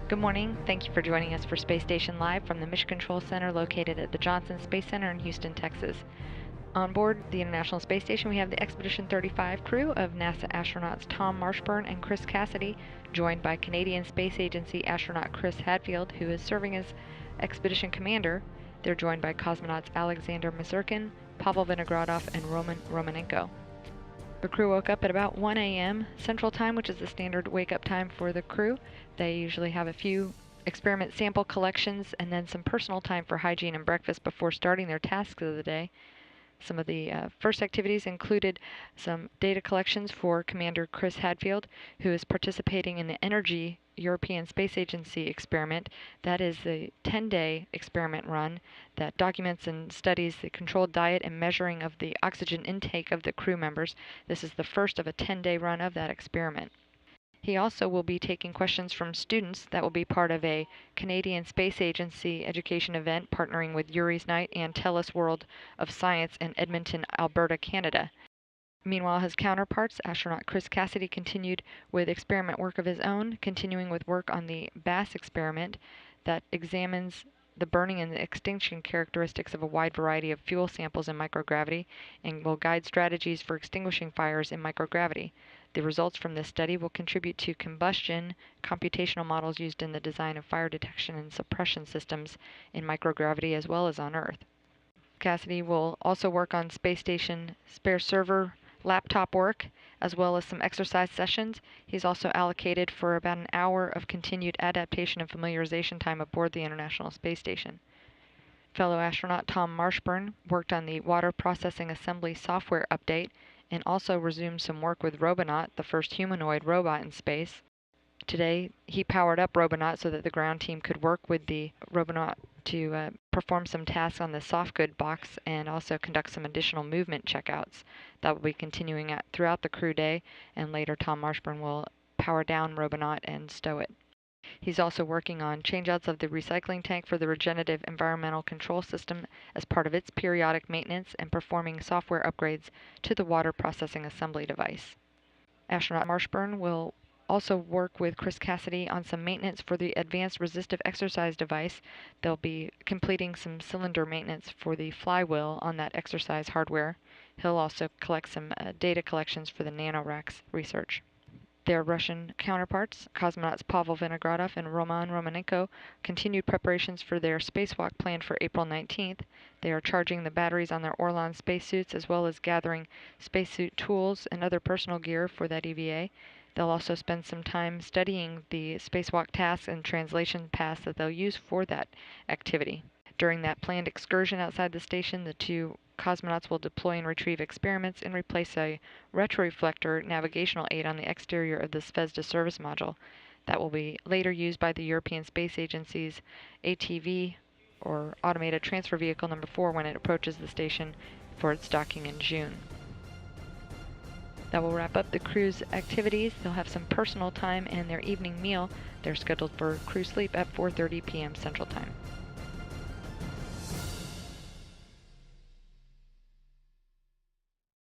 Good morning. Thank you for joining us for Space Station Live from the Mission Control Center located at the Johnson Space Center in Houston, Texas. On board the International Space Station, we have the Expedition 35 crew of NASA astronauts Tom Marshburn and Chris Cassidy, joined by Canadian Space Agency astronaut Chris Hadfield, who is serving as Expedition Commander. They're joined by cosmonauts Alexander Mazurkin, Pavel Vinogradov, and Roman Romanenko. The crew woke up at about 1 a.m. Central Time, which is the standard wake-up time for the crew. They usually have a few experiment sample collections and then some personal time for hygiene and breakfast before starting their tasks of the day. Some of the first activities included some data collections for Commander Chris Hadfield, who is participating in the Energy European Space Agency experiment. That is the 10-day experiment run that documents and studies the controlled diet and measuring of the oxygen intake of the crew members. This is the first of a 10-day run of that experiment. He also will be taking questions from students that will be part of a Canadian Space Agency education event partnering with Yuri's Night and TELUS World of Science in Edmonton, Alberta, Canada. Meanwhile, his counterparts, astronaut Chris Cassidy, continued with experiment work of his own, continuing with work on the BASS experiment that examines the burning and the extinction characteristics of a wide variety of fuel samples in microgravity and will guide strategies for extinguishing fires in microgravity. The results from this study will contribute to combustion computational models used in the design of fire detection and suppression systems in microgravity as well as on Earth. Cassidy will also work on space station spare server laptop work as well as some exercise sessions. He's also allocated for about an hour of continued adaptation and familiarization time aboard the International Space Station. Fellow astronaut Tom Marshburn worked on the water processing assembly software update and also resumed some work with Robonaut, the first humanoid robot in space. Today, he powered up Robonaut so that the ground team could work with the Robonaut to perform some tasks on the soft good box and also conduct some additional movement checkouts. That will be continuing throughout the crew day, and later Tom Marshburn will power down Robonaut and stow it. He's also working on changeouts of the recycling tank for the Regenerative Environmental Control System as part of its periodic maintenance and performing software upgrades to the water processing assembly device. Astronaut Marshburn will also work with Chris Cassidy on some maintenance for the Advanced Resistive Exercise device. They'll be completing some cylinder maintenance for the flywheel on that exercise hardware. He'll also collect some data collections for the NanoRacks research. Their Russian counterparts, cosmonauts Pavel Vinogradov and Roman Romanenko, continued preparations for their spacewalk planned for April 19th. They are charging the batteries on their Orlan spacesuits as well as gathering spacesuit tools and other personal gear for that EVA. They'll also spend some time studying the spacewalk tasks and translation paths that they'll use for that activity. During that planned excursion outside the station, the two cosmonauts will deploy and retrieve experiments and replace a retroreflector navigational aid on the exterior of the Zvezda service module. That will be later used by the European Space Agency's ATV, or Automated Transfer Vehicle number 4, when it approaches the station for its docking in June. That will wrap up the crew's activities. They'll have some personal time and their evening meal. They're scheduled for crew sleep at 4:30 p.m. Central Time.